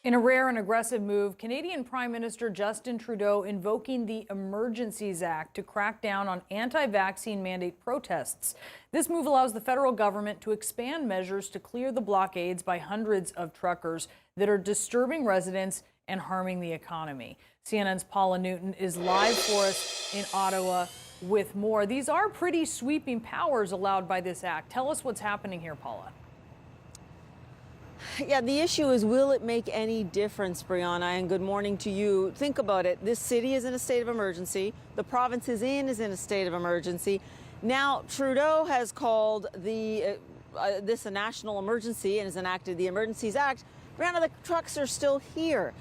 In a rare and aggressive move, Canadian Prime Minister Justin Trudeau invoking the Emergencies Act to crack down on anti-vaccine mandate protests. This move allows the federal government to expand measures to clear the blockades by hundreds of truckers that are disturbing residents and harming the economy. CNN's Paula Newton is live for us in Ottawa with more. These are pretty sweeping powers allowed by this act. Tell us what's happening here, Paula. Yeah, the issue is, will it make any difference, Brianna? And good morning to you. Think about it. This city is in a state of emergency. The province is in a state of emergency. Now, Trudeau has called this a national emergency and has enacted the Emergencies Act. Brianna, the trucks are still here.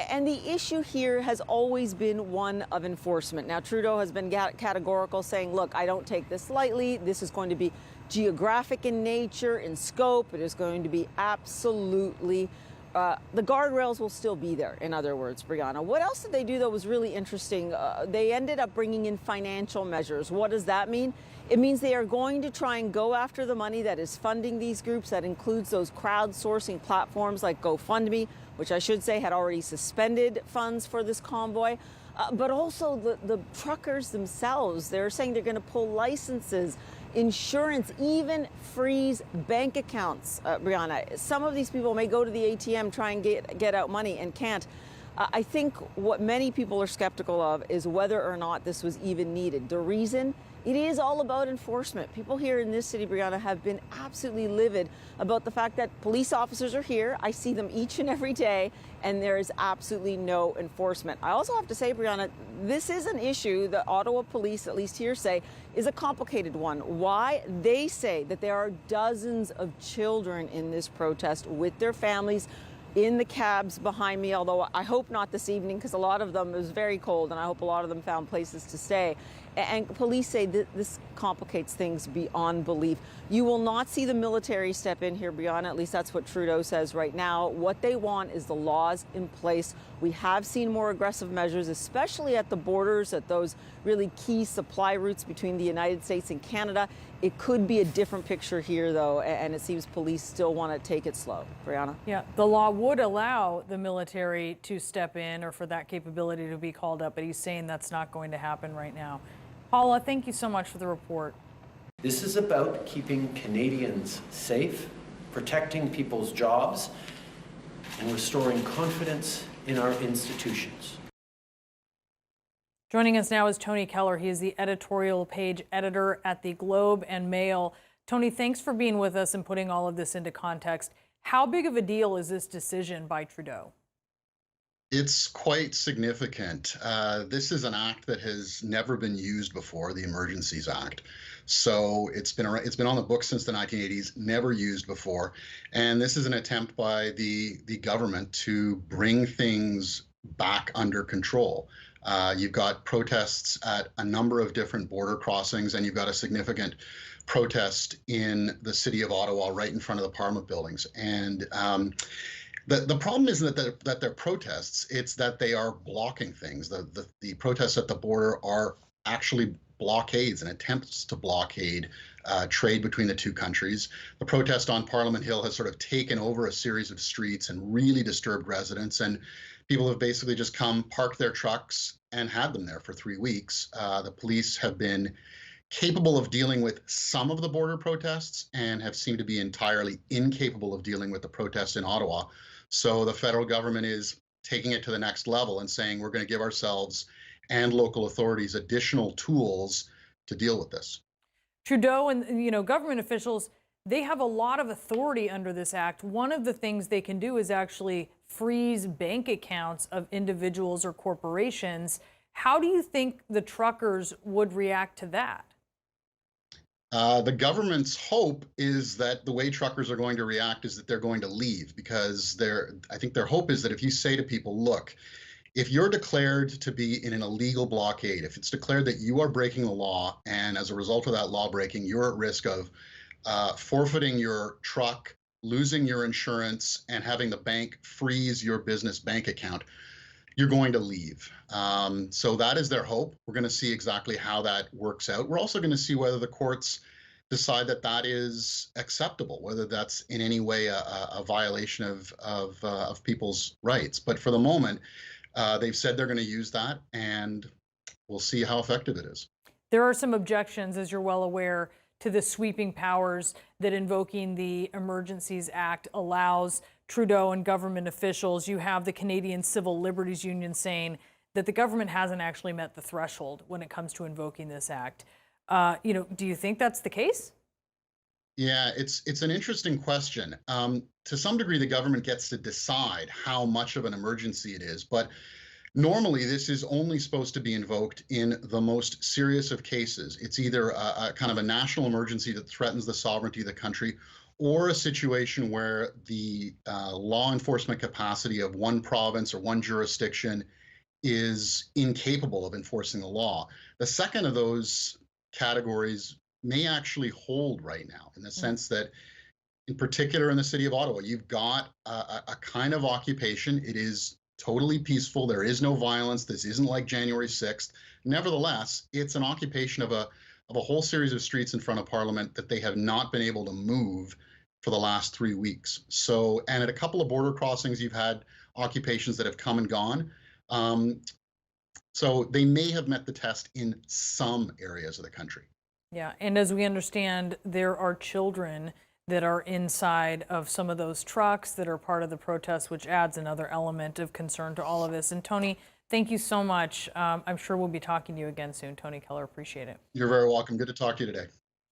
And the issue here has always been one of enforcement. Now, Trudeau has been categorical, saying, look, I don't take this lightly. This is going to be geographic in nature, in scope. It is going to be absolutely, the guardrails will still be there, in other words, Brianna. What else did they do that was really interesting? They ended up bringing in financial measures. What does that mean? It means they are going to try and go after the money that is funding these groups. That includes those crowdsourcing platforms like GoFundMe, which I should say had already suspended funds for this convoy. But also the truckers themselves. They're saying they're going to pull licenses, insurance, even freeze bank accounts, Brianna. Some of these people may go to the ATM, try and get out money and can't. I think what many people are skeptical of is whether or not this was even needed. The reason? It is all about enforcement. People here in this city, Brianna, have been absolutely livid about the fact that police officers are here. I see them each and every day, and there is absolutely no enforcement. I also have to say, Brianna, this is an issue that Ottawa police, at least here, say is a complicated one. Why? They say that there are dozens of children in this protest with their families in the cabs behind me, although I hope not this evening, because a lot of them, it was very cold, and I hope a lot of them found places to stay. And police say that this complicates things beyond belief. You will not see the military step in here, Brianna. At least that's what Trudeau says right now. What they want is the laws in place. We have seen more aggressive measures, especially at the borders, at those really key supply routes between the United States and Canada. It could be a different picture here, though, and it seems police still want to take it slow. Brianna? Yeah, the law would allow the military to step in or for that capability to be called up, but he's saying that's not going to happen right now. Paula, thank you so much for the report. This is about keeping Canadians safe, protecting people's jobs, and restoring confidence in our institutions. Joining us now is Tony Keller. He is the editorial page editor at the Globe and Mail. Tony, thanks for being with us and putting all of this into context. How big of a deal is this decision by Trudeau? It's quite significant. This is an act that has never been used before, the Emergencies Act. So it's been on the books since the 1980s, never used before. And this is an attempt by the government to bring things back under control. You've got protests at a number of different border crossings, and you've got a significant protest in the city of Ottawa right in front of the Parliament buildings. And the problem isn't that they're protests, it's that they are blocking things. The protests at the border are actually blockades and attempts to blockade trade between the two countries. The protest on Parliament Hill has sort of taken over a series of streets and really disturbed residents, and people have basically just come, parked their trucks, and had them there for 3 weeks. The police have been capable of dealing with some of the border protests and have seemed to be entirely incapable of dealing with the protests in Ottawa. So the federal government is taking it to the next level and saying we're going to give ourselves and local authorities additional tools to deal with this. Trudeau and government officials, they have a lot of authority under this act. One of the things they can do is actually freeze bank accounts of individuals or corporations. How do you think the truckers would react to that? The government's hope is that the way truckers are going to react is that they're going to leave, because I think their hope is that if you say to people, look, if you're declared to be in an illegal blockade, if it's declared that you are breaking the law, and as a result of that law breaking, you're at risk of forfeiting your truck, losing your insurance, and having the bank freeze your business bank account, you're going to leave. So that is their hope. We're going to see exactly how that works out. We're also going to see whether the courts decide that that is acceptable, whether that's in any way a violation of people's rights. But for the moment, they've said they're going to use that, and we'll see how effective it is. There are some objections, as you're well aware, to the sweeping powers that invoking the Emergencies Act allows Trudeau and government officials. You have the Canadian Civil Liberties Union saying that the government hasn't actually met the threshold when it comes to invoking this act. Do you think that's the case? Yeah, it's an interesting question. To some degree, the government gets to decide how much of an emergency it is, but normally, this is only supposed to be invoked in the most serious of cases. It's either a kind of a national emergency that threatens the sovereignty of the country, or a situation where the law enforcement capacity of one province or one jurisdiction is incapable of enforcing the law. The second of those categories may actually hold right now, in the sense that, in particular in the city of Ottawa, you've got a kind of occupation. It is totally peaceful. There is no violence. This isn't like January 6th. Nevertheless, it's an occupation of a whole series of streets in front of Parliament that they have not been able to move for the last 3 weeks. So, and at a couple of border crossings, you've had occupations that have come and gone. So they may have met the test in some areas of the country. Yeah, and as we understand, there are children that are inside of some of those trucks that are part of the protest, which adds another element of concern to all of this. And Tony, thank you so much. I'm sure we'll be talking to you again soon. Tony Keller, appreciate it. You're very welcome. Good to talk to you today.